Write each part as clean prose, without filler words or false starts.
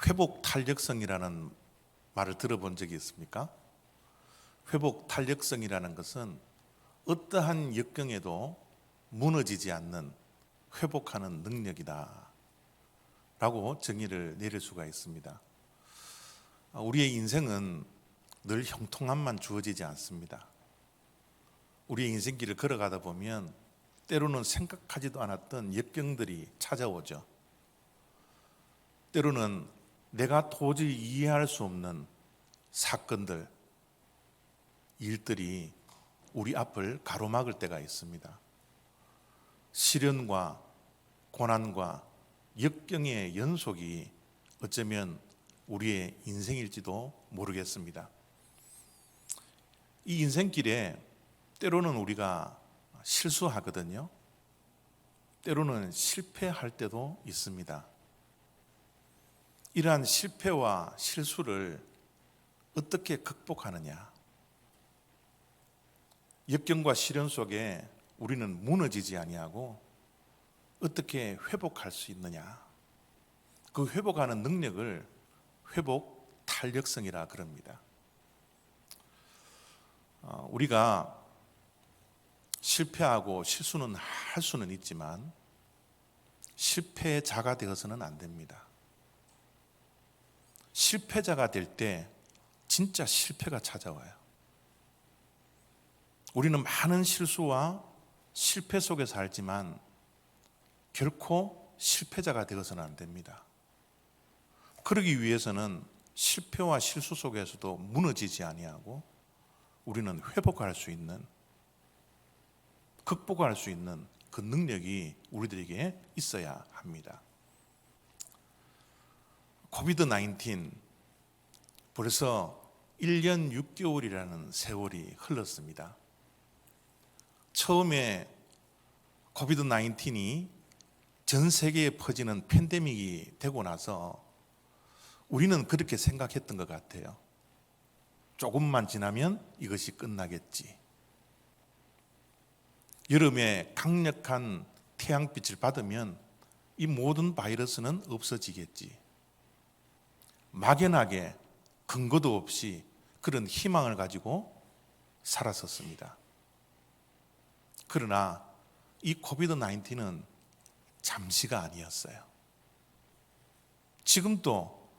회복 탄력성이라는 말을 들어본 적이 있습니까? 회복 탄력성이라는 것은 어떠한 역경에도 무너지지 않는 회복하는 능력이다 라고 정의를 내릴 수가 있습니다. 우리의 인생은 늘 형통함만 주어지지 않습니다. 우리의 인생길을 걸어가다 보면 때로는 생각하지도 않았던 역경들이 찾아오죠. 때로는 내가 도저히 이해할 수 없는 사건들, 일들이 우리 앞을 가로막을 때가 있습니다. 시련과 고난과 역경의 연속이 어쩌면 우리의 인생일지도 모르겠습니다. 이 인생길에 때로는 우리가 실수하거든요. 때로는 실패할 때도 있습니다. 이러한 실패와 실수를 어떻게 극복하느냐? 역경과 시련 속에 우리는 무너지지 아니하고 어떻게 회복할 수 있느냐? 그 회복하는 능력을 회복 탄력성이라 그럽니다. 우리가 실패하고 실수는 할 수는 있지만 실패자가 되어서는 안 됩니다. 실패자가 될 때 진짜 실패가 찾아와요. 우리는 많은 실수와 실패 속에 살지만 결코 실패자가 되어서는 안 됩니다. 그러기 위해서는 실패와 실수 속에서도 무너지지 아니하고 우리는 회복할 수 있는, 극복할 수 있는 그 능력이 우리들에게 있어야 합니다. 코비드-19 벌써 1년 6개월이라는 세월이 흘렀습니다. 처음에 코비드-19이 전 세계에 퍼지는 팬데믹이 되고 나서 우리는 그렇게 생각했던 것 같아요. 조금만 지나면 이것이 끝나겠지. 여름에 강력한 태양빛을 받으면 이 모든 바이러스는 없어지겠지. 막연하게 근거도 없이 그런 희망을 가지고 살았었습니다. 그러나 이 코비드-19는 잠시가 아니었어요. 지금도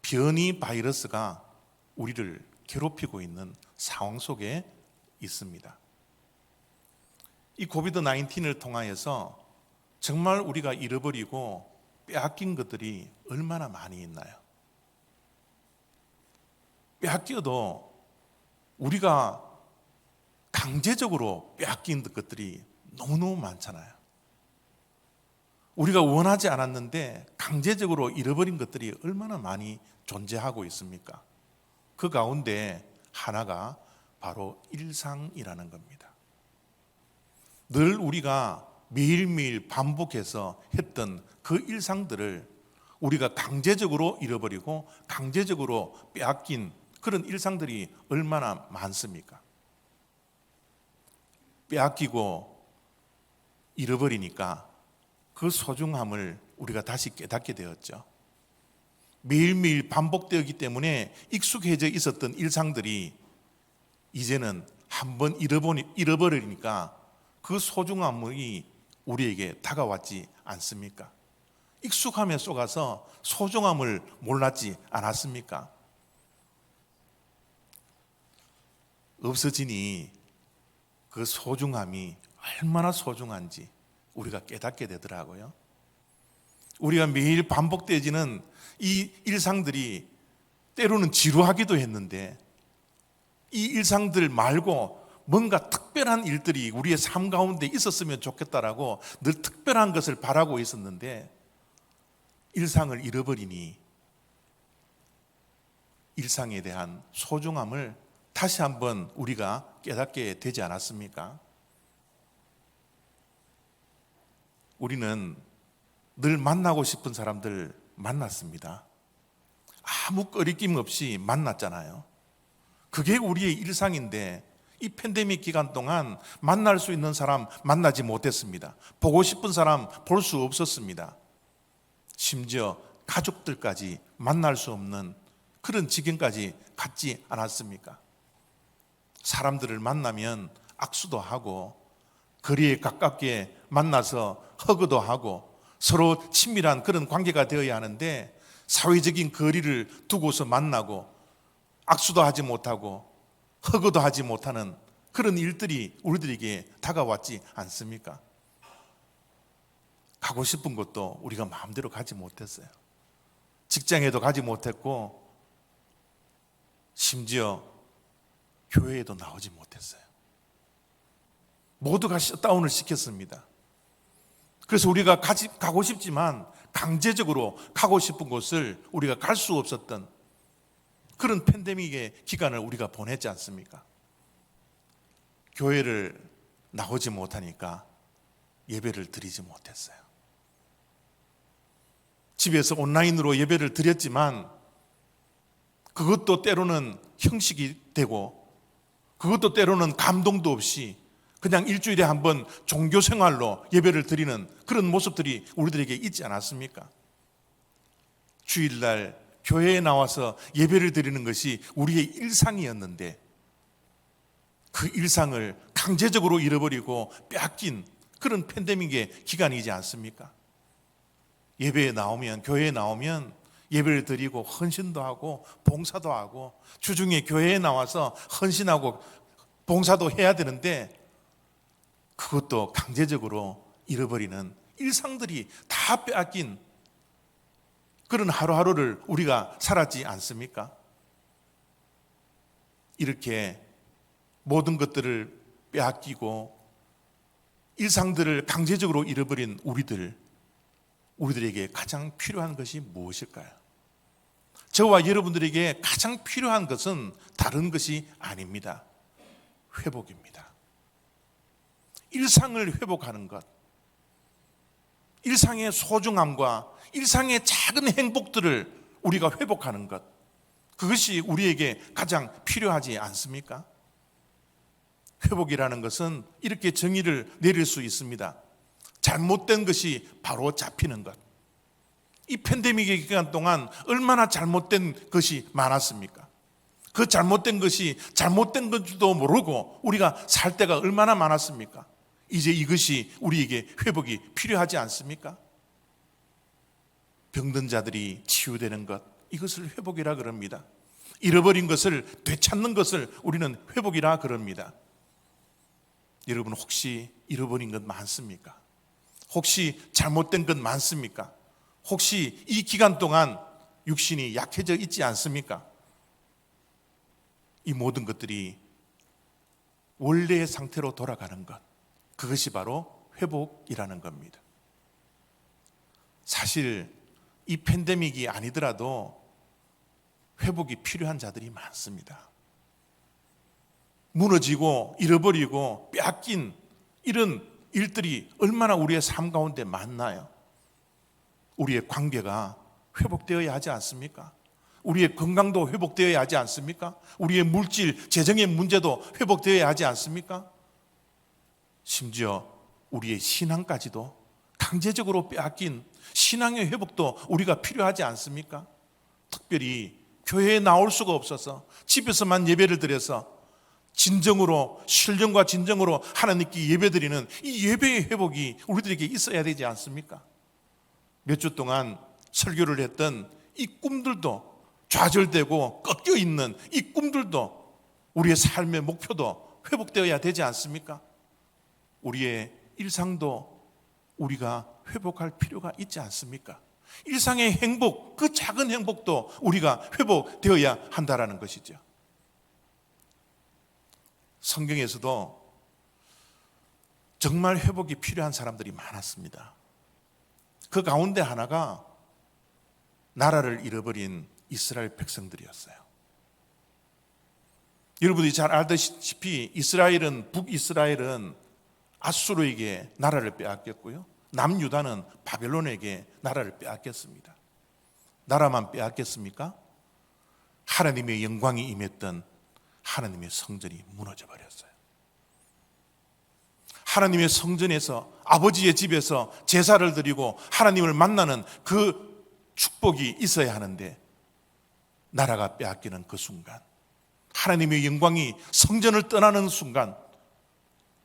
변이 바이러스가 우리를 괴롭히고 있는 상황 속에 있습니다. 이 코비드-19을 통하여서 정말 우리가 잃어버리고 빼앗긴 것들이 얼마나 많이 있나요? 빼앗겨도 우리가 강제적으로 빼앗긴 것들이 너무너무 많잖아요. 우리가 원하지 않았는데 강제적으로 잃어버린 것들이 얼마나 많이 존재하고 있습니까? 그 가운데 하나가 바로 일상이라는 겁니다. 늘 우리가 매일매일 반복해서 했던 그 일상들을 우리가 강제적으로 잃어버리고 강제적으로 빼앗긴 그런 일상들이 얼마나 많습니까? 빼앗기고 잃어버리니까 그 소중함을 우리가 다시 깨닫게 되었죠. 매일매일 반복되었기 때문에 익숙해져 있었던 일상들이 이제는 한번 잃어버리니까 그 소중함이 우리에게 다가왔지 않습니까? 익숙함에 속아서 소중함을 몰랐지 않았습니까? 없어지니 그 소중함이 얼마나 소중한지 우리가 깨닫게 되더라고요. 우리가 매일 반복되어지는 이 일상들이 때로는 지루하기도 했는데 이 일상들 말고 뭔가 특별한 일들이 우리의 삶 가운데 있었으면 좋겠다라고 늘 특별한 것을 바라고 있었는데 일상을 잃어버리니 일상에 대한 소중함을 다시 한번 우리가 깨닫게 되지 않았습니까? 우리는 늘 만나고 싶은 사람들 만났습니다. 아무 꺼리낌 없이 만났잖아요. 그게 우리의 일상인데 이 팬데믹 기간 동안 만날 수 있는 사람 만나지 못했습니다. 보고 싶은 사람 볼 수 없었습니다. 심지어 가족들까지 만날 수 없는 그런 지경까지 갔지 않았습니까? 사람들을 만나면 악수도 하고 거리에 가깝게 만나서 허그도 하고 서로 친밀한 그런 관계가 되어야 하는데 사회적인 거리를 두고서 만나고 악수도 하지 못하고 허그도 하지 못하는 그런 일들이 우리들에게 다가왔지 않습니까? 가고 싶은 곳도 우리가 마음대로 가지 못했어요. 직장에도 가지 못했고 심지어 교회에도 나오지 못했어요. 모두가 셧다운을 시켰습니다. 그래서 우리가 가고 싶지만 강제적으로 가고 싶은 곳을 우리가 갈 수 없었던 그런 팬데믹의 기간을 우리가 보냈지 않습니까? 교회를 나오지 못하니까 예배를 드리지 못했어요. 집에서 온라인으로 예배를 드렸지만 그것도 때로는 형식이 되고 그것도 때로는 감동도 없이 그냥 일주일에 한 번 종교 생활로 예배를 드리는 그런 모습들이 우리들에게 있지 않았습니까? 주일날 교회에 나와서 예배를 드리는 것이 우리의 일상이었는데 그 일상을 강제적으로 잃어버리고 빼앗긴 그런 팬데믹의 기간이지 않습니까? 예배에 나오면, 교회에 나오면 예배를 드리고 헌신도 하고 봉사도 하고 주중에 교회에 나와서 헌신하고 봉사도 해야 되는데 그것도 강제적으로 잃어버리는 일상들이 다 빼앗긴 그런 하루하루를 우리가 살았지 않습니까? 이렇게 모든 것들을 빼앗기고 일상들을 강제적으로 잃어버린 우리들에게 가장 필요한 것이 무엇일까요? 저와 여러분들에게 가장 필요한 것은 다른 것이 아닙니다. 회복입니다. 일상을 회복하는 것, 일상의 소중함과 일상의 작은 행복들을 우리가 회복하는 것, 그것이 우리에게 가장 필요하지 않습니까? 회복이라는 것은 이렇게 정의를 내릴 수 있습니다. 잘못된 것이 바로 잡히는 것. 이 팬데믹의 기간 동안 얼마나 잘못된 것이 많았습니까? 그 잘못된 것이 잘못된 건지도 모르고 우리가 살 때가 얼마나 많았습니까? 이제 이것이 우리에게 회복이 필요하지 않습니까? 병든 자들이 치유되는 것, 이것을 회복이라 그럽니다. 잃어버린 것을 되찾는 것을 우리는 회복이라 그럽니다. 여러분 혹시 잃어버린 것 많습니까? 혹시 잘못된 것 많습니까? 혹시 이 기간 동안 육신이 약해져 있지 않습니까? 이 모든 것들이 원래의 상태로 돌아가는 것, 그것이 바로 회복이라는 겁니다. 사실 이 팬데믹이 아니더라도 회복이 필요한 자들이 많습니다. 무너지고 잃어버리고 빼앗긴 이런 일들이 얼마나 우리의 삶 가운데 많나요? 우리의 관계가 회복되어야 하지 않습니까? 우리의 건강도 회복되어야 하지 않습니까? 우리의 물질, 재정의 문제도 회복되어야 하지 않습니까? 심지어 우리의 신앙까지도 강제적으로 빼앗긴 신앙의 회복도 우리가 필요하지 않습니까? 특별히 교회에 나올 수가 없어서 집에서만 예배를 드려서 진정으로, 신령과 진정으로 하나님께 예배드리는 이 예배의 회복이 우리들에게 있어야 되지 않습니까? 몇 주 동안 설교를 했던 이 꿈들도, 좌절되고 꺾여 있는 이 꿈들도, 우리의 삶의 목표도 회복되어야 되지 않습니까? 우리의 일상도 우리가 회복할 필요가 있지 않습니까? 일상의 행복, 그 작은 행복도 우리가 회복되어야 한다는 것이죠. 성경에서도 정말 회복이 필요한 사람들이 많았습니다. 그 가운데 하나가 나라를 잃어버린 이스라엘 백성들이었어요. 여러분들이 잘 알다시피 북이스라엘은 아수르에게 나라를 빼앗겼고요, 남유다는 바벨론에게 나라를 빼앗겼습니다. 나라만 빼앗겼습니까? 하나님의 영광이 임했던 하나님의 성전이 무너져 버렸어요. 하나님의 성전에서, 아버지의 집에서 제사를 드리고 하나님을 만나는 그 축복이 있어야 하는데 나라가 빼앗기는 그 순간, 하나님의 영광이 성전을 떠나는 순간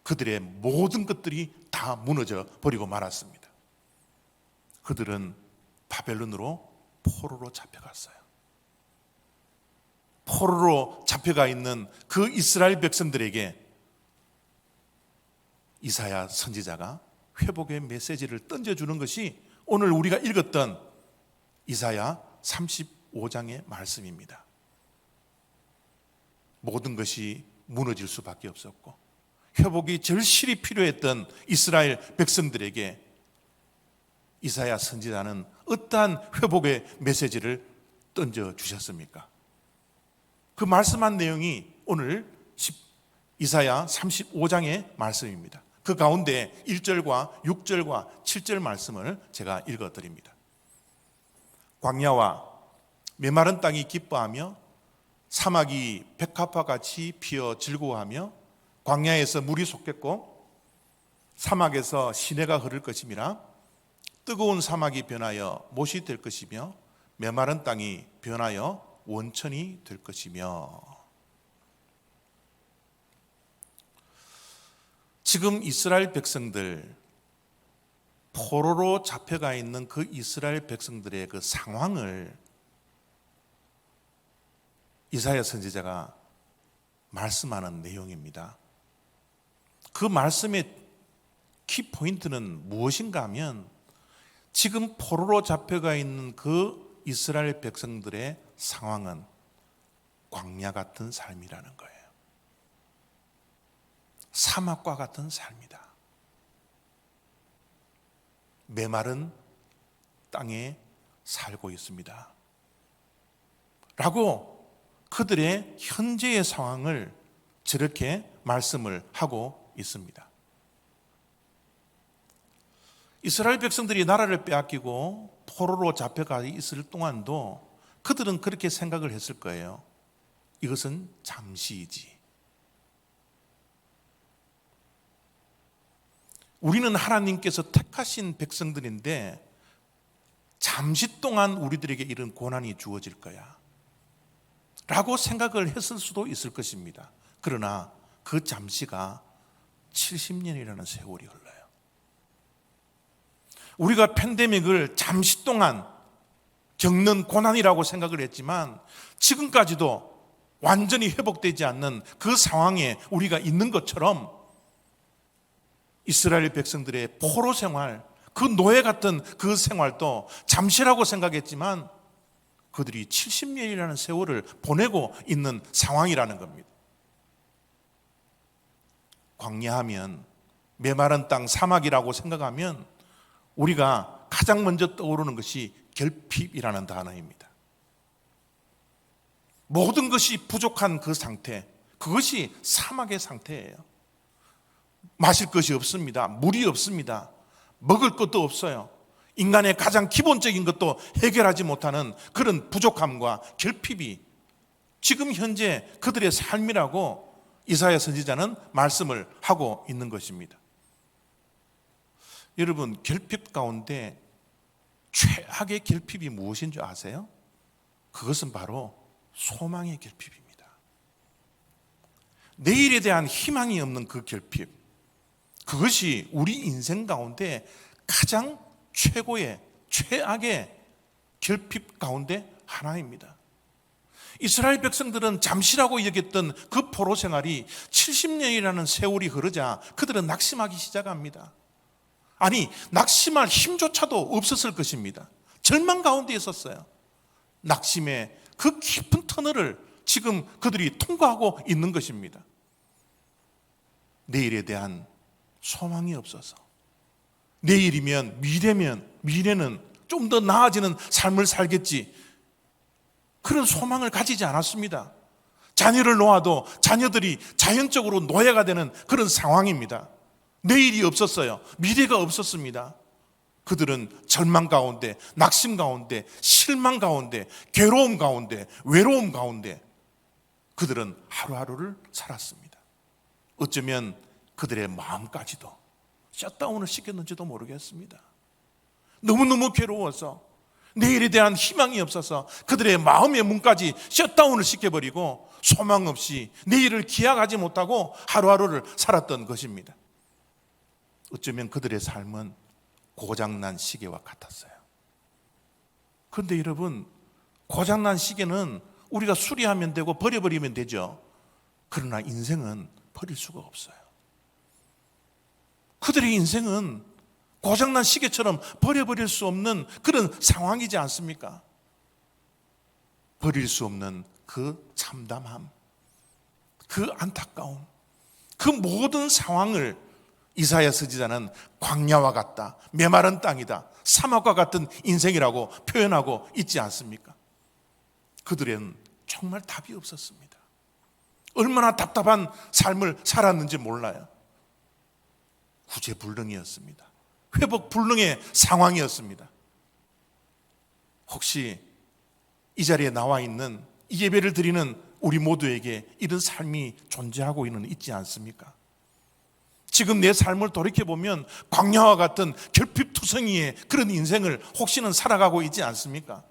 그들의 모든 것들이 다 무너져 버리고 말았습니다. 그들은 바벨론으로 포로로 잡혀갔어요. 포로로 잡혀가 있는 그 이스라엘 백성들에게 이사야 선지자가 회복의 메시지를 던져주는 것이 오늘 우리가 읽었던 이사야 35장의 말씀입니다. 모든 것이 무너질 수밖에 없었고 회복이 절실히 필요했던 이스라엘 백성들에게 이사야 선지자는 어떠한 회복의 메시지를 던져주셨습니까? 그 말씀한 내용이 오늘 이사야 35장의 말씀입니다. 그 가운데 1절과 6절과 7절 말씀을 제가 읽어드립니다. 광야와 메마른 땅이 기뻐하며 사막이 백합화 같이 피어 즐거워하며 광야에서 물이 솟겠고 사막에서 시내가 흐를 것임이라. 뜨거운 사막이 변하여 못이 될 것이며 메마른 땅이 변하여 원천이 될 것이며. 지금 이스라엘 백성들, 포로로 잡혀가 있는 그 이스라엘 백성들의 그 상황을 이사야 선지자가 말씀하는 내용입니다. 그 말씀의 키포인트는 무엇인가 하면 지금 포로로 잡혀가 있는 그 이스라엘 백성들의 상황은 광야 같은 삶이라는 거예요. 사막과 같은 삶이다. 메마른 땅에 살고 있습니다. 라고 그들의 현재의 상황을 저렇게 말씀을 하고 있습니다. 이스라엘 백성들이 나라를 빼앗기고 포로로 잡혀가 있을 동안도 그들은 그렇게 생각을 했을 거예요. 이것은 잠시이지. 우리는 하나님께서 택하신 백성들인데 잠시 동안 우리들에게 이런 고난이 주어질 거야 라고 생각을 했을 수도 있을 것입니다. 그러나 그 잠시가 70년이라는 세월이 흘러요. 우리가 팬데믹을 잠시 동안 겪는 고난이라고 생각을 했지만 지금까지도 완전히 회복되지 않는 그 상황에 우리가 있는 것처럼 이스라엘 백성들의 포로 생활, 그 노예 같은 그 생활도 잠시라고 생각했지만 그들이 70년이라는 세월을 보내고 있는 상황이라는 겁니다. 광야하면 메마른 땅, 사막이라고 생각하면 우리가 가장 먼저 떠오르는 것이 결핍이라는 단어입니다. 모든 것이 부족한 그 상태, 그것이 사막의 상태예요. 마실 것이 없습니다. 물이 없습니다. 먹을 것도 없어요. 인간의 가장 기본적인 것도 해결하지 못하는 그런 부족함과 결핍이 지금 현재 그들의 삶이라고 이사야 선지자는 말씀을 하고 있는 것입니다. 여러분, 결핍 가운데 최악의 결핍이 무엇인 줄 아세요? 그것은 바로 소망의 결핍입니다. 내일에 대한 희망이 없는 그 결핍, 그것이 우리 인생 가운데 가장 최고의 최악의 결핍 가운데 하나입니다. 이스라엘 백성들은 잠시라고 여겼던 그 포로 생활이 70년이라는 세월이 흐르자 그들은 낙심하기 시작합니다. 아니, 낙심할 힘조차도 없었을 것입니다. 절망 가운데 있었어요. 낙심의 그 깊은 터널을 지금 그들이 통과하고 있는 것입니다. 내일에 대한 소망이 없어서, 내일이면, 미래는 좀 더 나아지는 삶을 살겠지, 그런 소망을 가지지 않았습니다. 자녀를 놓아도 자녀들이 자연적으로 노예가 되는 그런 상황입니다. 내일이 없었어요. 미래가 없었습니다. 그들은 절망 가운데, 낙심 가운데, 실망 가운데, 괴로움 가운데, 외로움 가운데 그들은 하루하루를 살았습니다. 어쩌면 그들의 마음까지도 셧다운을 시켰는지도 모르겠습니다. 너무너무 괴로워서 내일에 대한 희망이 없어서 그들의 마음의 문까지 셧다운을 시켜버리고 소망 없이 내일을 기약하지 못하고 하루하루를 살았던 것입니다. 어쩌면 그들의 삶은 고장난 시계와 같았어요. 그런데 여러분, 고장난 시계는 우리가 수리하면 되고 버려버리면 되죠. 그러나 인생은 버릴 수가 없어요. 그들의 인생은 고장난 시계처럼 버려버릴 수 없는 그런 상황이지 않습니까? 버릴 수 없는 그 참담함, 그 안타까움, 그 모든 상황을 이사야 선지자는 광야와 같다, 메마른 땅이다, 사막과 같은 인생이라고 표현하고 있지 않습니까? 그들은 정말 답이 없었습니다. 얼마나 답답한 삶을 살았는지 몰라요. 구제불능이었습니다. 회복불능의 상황이었습니다. 혹시 이 자리에 나와 있는 이 예배를 드리는 우리 모두에게 이런 삶이 존재하고 있지 않습니까? 지금 내 삶을 돌이켜보면 광야와 같은 결핍투성이의 그런 인생을 혹시는 살아가고 있지 않습니까?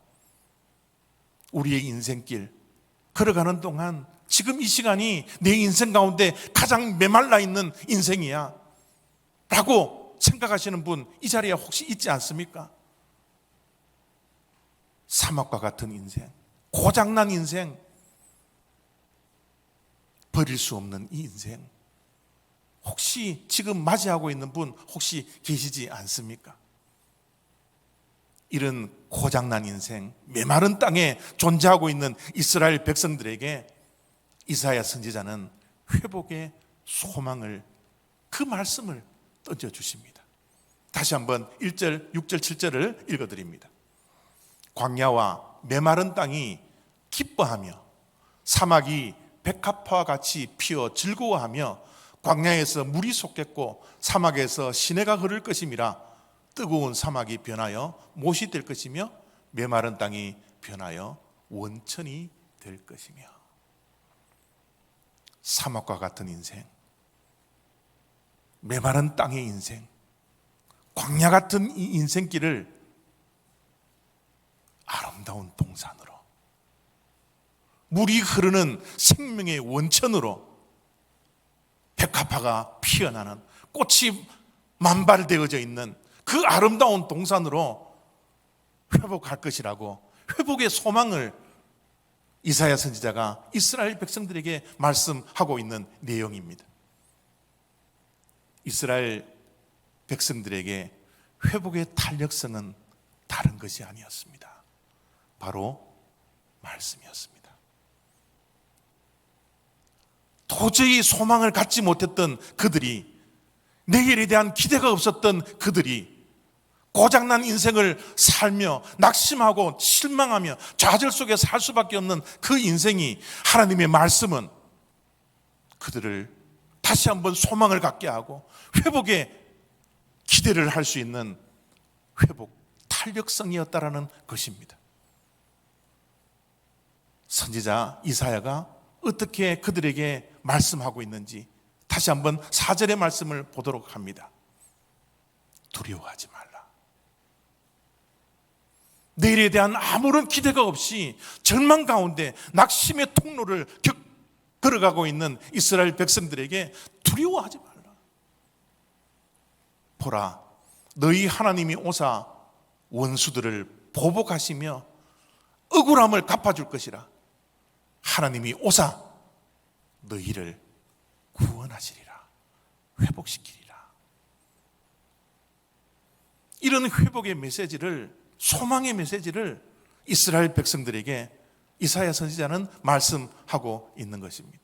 우리의 인생길 걸어가는 동안 지금 이 시간이 내 인생 가운데 가장 메말라 있는 인생이야 라고 생각하시는 분 이 자리에 혹시 있지 않습니까? 사막과 같은 인생, 고장난 인생, 버릴 수 없는 이 인생, 혹시 지금 맞이하고 있는 분 혹시 계시지 않습니까? 이런 고장난 인생, 메마른 땅에 존재하고 있는 이스라엘 백성들에게 이사야 선지자는 회복의 소망을, 그 말씀을 던져주십니다. 다시 한번 1절, 6절, 7절을 읽어드립니다. 광야와 메마른 땅이 기뻐하며 사막이 백합화와 같이 피어 즐거워하며 광야에서 물이 솟겠고 사막에서 시내가 흐를 것임이라. 뜨거운 사막이 변하여 못이 될 것이며 메마른 땅이 변하여 원천이 될 것이며. 사막과 같은 인생, 메마른 땅의 인생, 광야 같은 이 인생길을 아름다운 동산으로, 물이 흐르는 생명의 원천으로, 백합화가 피어나는, 꽃이 만발되어져 있는 그 아름다운 동산으로 회복할 것이라고, 회복의 소망을 이사야 선지자가 이스라엘 백성들에게 말씀하고 있는 내용입니다. 이스라엘 백성들에게 회복의 탄력성은 다른 것이 아니었습니다. 바로 말씀이었습니다. 도저히 소망을 갖지 못했던 그들이, 내일에 대한 기대가 없었던 그들이 고장난 인생을 살며 낙심하고 실망하며 좌절 속에 살 수밖에 없는 그 인생이, 하나님의 말씀은 그들을 다시 한번 소망을 갖게 하고 회복의 기대를 할 수 있는 회복 탄력성이었다라는 것입니다. 선지자 이사야가 어떻게 그들에게 말씀하고 있는지 다시 한번 4절의 말씀을 보도록 합니다. 두려워하지 말라. 내일에 대한 아무런 기대가 없이 절망 가운데 낙심의 통로를 걸어가고 있는 이스라엘 백성들에게 두려워하지 말라. 보라, 너희 하나님이 오사 원수들을 보복하시며 억울함을 갚아줄 것이라. 하나님이 오사 너희를 구원하시리라, 회복시키리라. 이런 회복의 메시지를, 소망의 메시지를 이스라엘 백성들에게 이사야 선지자는 말씀하고 있는 것입니다.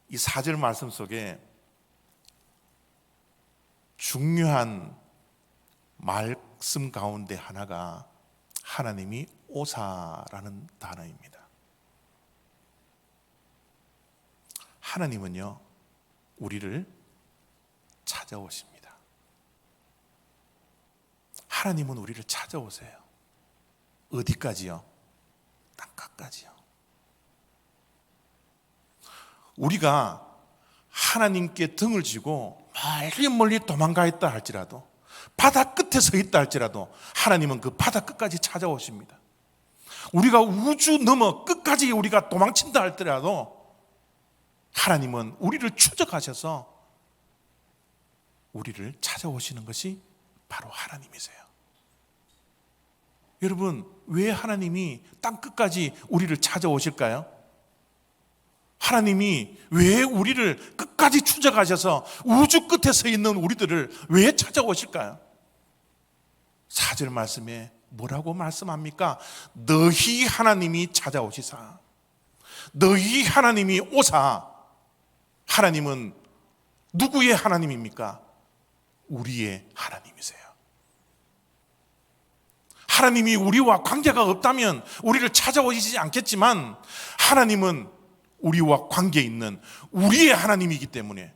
이 4절 말씀 속에 중요한 말씀 가운데 하나가 하나님이 오사라는 단어입니다. 하나님은요, 우리를 찾아오십니다. 하나님은 우리를 찾아오세요. 어디까지요? 땅끝까지요. 우리가 하나님께 등을 지고 멀리 멀리 도망가 있다 할지라도, 바다 끝에 서 있다 할지라도 하나님은 그 바다 끝까지 찾아오십니다. 우리가 우주 넘어 끝까지 우리가 도망친다 할지라도 하나님은 우리를 추적하셔서 우리를 찾아오시는 것이 바로 하나님이세요. 여러분, 왜 하나님이 땅 끝까지 우리를 찾아오실까요? 하나님이 왜 우리를 끝까지 추적하셔서 우주 끝에 서 있는 우리들을 왜 찾아오실까요? 4절 말씀에 뭐라고 말씀합니까? 너희 하나님이 찾아오시사. 너희 하나님이 오사. 하나님은 누구의 하나님입니까? 우리의 하나님이세요. 하나님이 우리와 관계가 없다면 우리를 찾아오시지 않겠지만 하나님은 우리와 관계 있는 우리의 하나님이기 때문에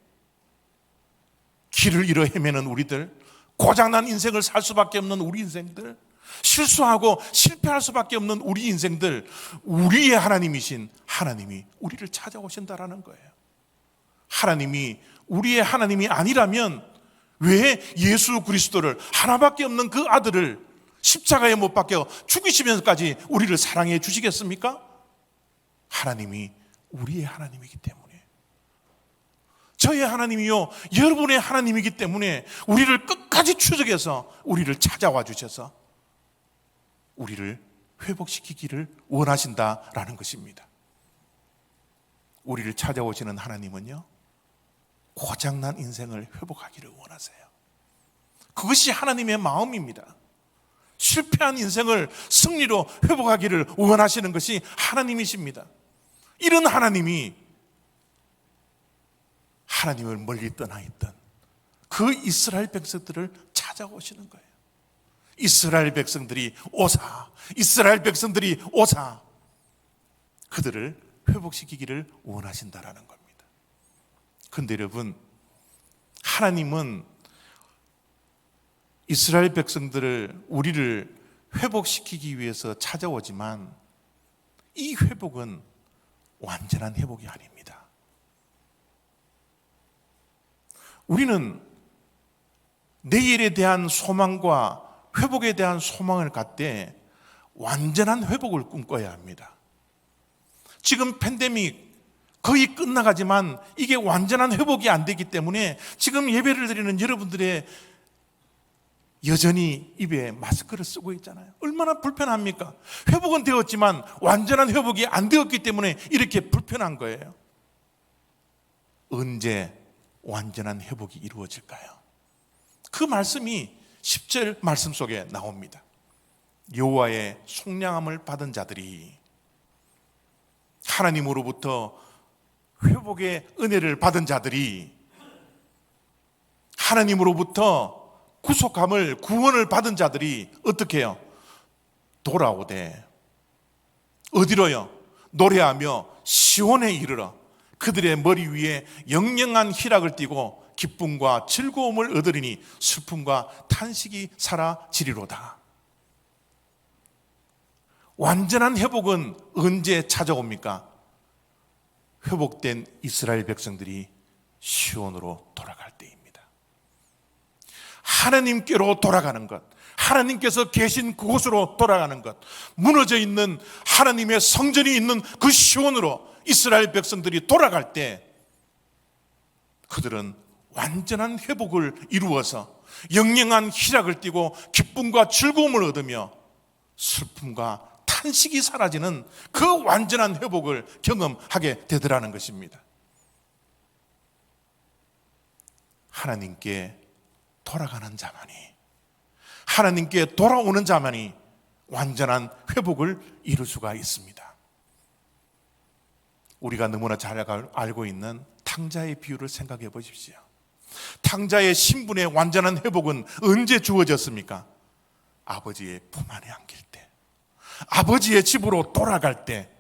길을 잃어 헤매는 우리들, 고장난 인생을 살 수밖에 없는 우리 인생들, 실수하고 실패할 수밖에 없는 우리 인생들, 우리의 하나님이신 하나님이 우리를 찾아오신다라는 거예요. 하나님이 우리의 하나님이 아니라면 왜 예수 그리스도를, 하나밖에 없는 그 아들을 십자가에 못 박혀 죽이시면서까지 우리를 사랑해 주시겠습니까? 하나님이 우리의 하나님이기 때문에, 저의 하나님이요 여러분의 하나님이기 때문에 우리를 끝까지 추적해서 우리를 찾아와 주셔서 우리를 회복시키기를 원하신다라는 것입니다. 우리를 찾아오시는 하나님은요, 고장난 인생을 회복하기를 원하세요. 그것이 하나님의 마음입니다. 실패한 인생을 승리로 회복하기를 원하시는 것이 하나님이십니다. 이런 하나님이 하나님을 멀리 떠나 있던 그 이스라엘 백성들을 찾아오시는 거예요. 이스라엘 백성들이 오사, 이스라엘 백성들이 오사, 그들을 회복시키기를 원하신다라는 겁니다. 그런데 여러분, 하나님은 이스라엘 백성들을, 우리를 회복시키기 위해서 찾아오지만 이 회복은 완전한 회복이 아닙니다. 우리는 내일에 대한 소망과 회복에 대한 소망을 갖되 완전한 회복을 꿈꿔야 합니다. 지금 팬데믹 거의 끝나가지만 이게 완전한 회복이 안 되기 때문에 지금 예배를 드리는 여러분들의 여전히 입에 마스크를 쓰고 있잖아요. 얼마나 불편합니까? 회복은 되었지만 완전한 회복이 안 되었기 때문에 이렇게 불편한 거예요. 언제 완전한 회복이 이루어질까요? 그 말씀이 10절 말씀 속에 나옵니다. 여호와의 속량함을 받은 자들이, 하나님으로부터 회복의 은혜를 받은 자들이, 하나님으로부터 구속함을, 구원을 받은 자들이 어떻게 해요? 돌아오되, 어디로요? 노래하며 시온에 이르러 그들의 머리 위에 영영한 희락을 띠고 기쁨과 즐거움을 얻으리니 슬픔과 탄식이 사라지리로다. 완전한 회복은 언제 찾아옵니까? 회복된 이스라엘 백성들이 시온으로 돌아갈 때입니다. 하나님께로 돌아가는 것, 하나님께서 계신 그곳으로 돌아가는 것, 무너져 있는 하나님의 성전이 있는 그 시온으로 이스라엘 백성들이 돌아갈 때 그들은 완전한 회복을 이루어서 영영한 희락을 띠고 기쁨과 즐거움을 얻으며 슬픔과 탄식이 사라지는 그 완전한 회복을 경험하게 되더라는 것입니다. 하나님께 돌아가는 자만이, 하나님께 돌아오는 자만이 완전한 회복을 이룰 수가 있습니다. 우리가 너무나 잘 알고 있는 탕자의 비유를 생각해 보십시오. 탕자의 신분의 완전한 회복은 언제 주어졌습니까? 아버지의 품 안에 안길 때, 아버지의 집으로 돌아갈 때,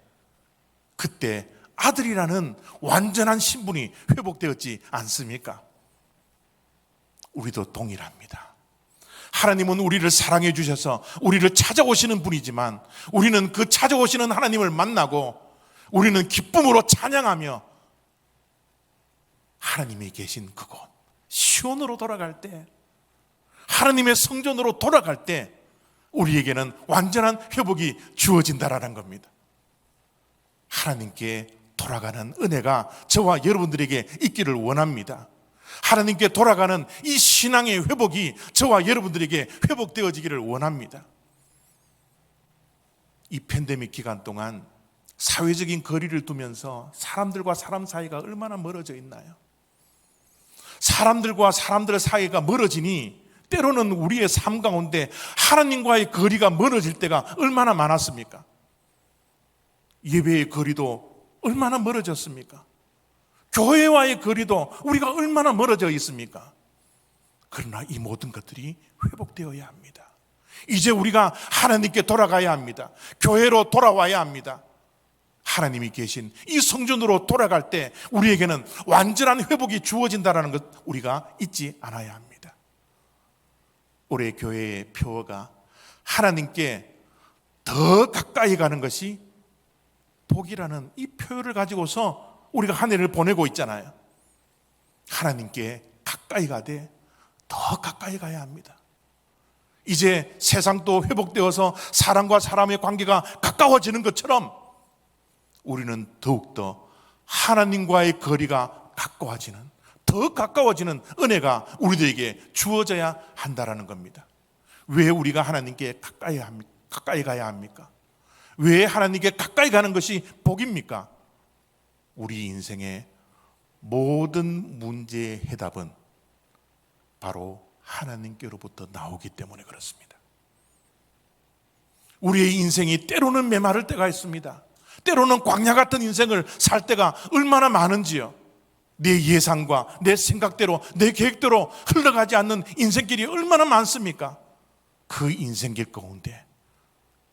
그때 아들이라는 완전한 신분이 회복되었지 않습니까? 우리도 동일합니다. 하나님은 우리를 사랑해 주셔서 우리를 찾아오시는 분이지만 우리는 그 찾아오시는 하나님을 만나고 우리는 기쁨으로 찬양하며 하나님이 계신 그곳 시온으로 돌아갈 때 하나님의 성전으로 돌아갈 때 우리에게는 완전한 회복이 주어진다라는 겁니다. 하나님께 돌아가는 은혜가 저와 여러분들에게 있기를 원합니다. 하나님께 돌아가는 이 신앙의 회복이 저와 여러분들에게 회복되어지기를 원합니다. 이 팬데믹 기간 동안 사회적인 거리를 두면서 사람들과 사람 사이가 얼마나 멀어져 있나요? 사람들과 사람들 사이가 멀어지니 때로는 우리의 삶 가운데 하나님과의 거리가 멀어질 때가 얼마나 많았습니까? 예배의 거리도 얼마나 멀어졌습니까? 교회와의 거리도 우리가 얼마나 멀어져 있습니까? 그러나 이 모든 것들이 회복되어야 합니다. 이제 우리가 하나님께 돌아가야 합니다. 교회로 돌아와야 합니다. 하나님이 계신 이 성전으로 돌아갈 때 우리에게는 완전한 회복이 주어진다는 것 우리가 잊지 않아야 합니다. 올해 교회의 표어가 하나님께 더 가까이 가는 것이 복이라는 이 표현을 가지고서 우리가 한 해를 보내고 있잖아요. 하나님께 가까이 가되 더 가까이 가야 합니다. 이제 세상도 회복되어서 사람과 사람의 관계가 가까워지는 것처럼 우리는 더욱더 하나님과의 거리가 가까워지는, 더 가까워지는 은혜가 우리들에게 주어져야 한다는 겁니다. 왜 우리가 하나님께 가까이 가야 합니까? 왜 하나님께 가까이 가는 것이 복입니까? 우리 인생의 모든 문제의 해답은 바로 하나님께로부터 나오기 때문에 그렇습니다. 우리의 인생이 때로는 메마를 때가 있습니다. 때로는 광야 같은 인생을 살 때가 얼마나 많은지요. 내 예상과 내 생각대로 내 계획대로 흘러가지 않는 인생길이 얼마나 많습니까? 그 인생길 가운데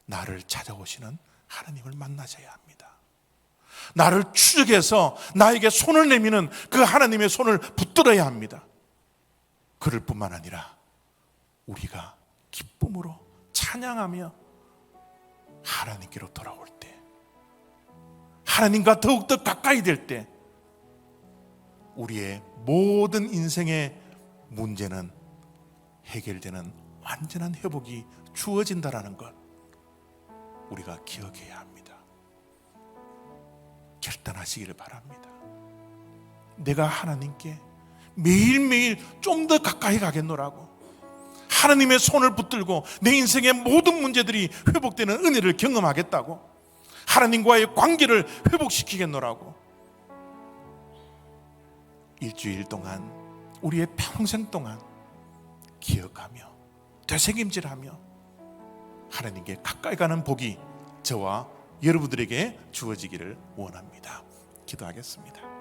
나를 찾아오시는 하나님을 만나셔야 합니다. 나를 추적해서 나에게 손을 내미는 그 하나님의 손을 붙들어야 합니다. 그럴 뿐만 아니라 우리가 기쁨으로 찬양하며 하나님께로 돌아올 때, 하나님과 더욱더 가까이 될 때 우리의 모든 인생의 문제는 해결되는 완전한 회복이 주어진다는 것 우리가 기억해야 합니다. 결단하시기를 바랍니다. 내가 하나님께 매일매일 좀 더 가까이 가겠노라고, 하나님의 손을 붙들고 내 인생의 모든 문제들이 회복되는 은혜를 경험하겠다고, 하나님과의 관계를 회복시키겠노라고 일주일 동안, 우리의 평생 동안 기억하며 되새김질하며 하나님께 가까이 가는 복이 저와 여러분들에게 주어지기를 원합니다. 기도하겠습니다.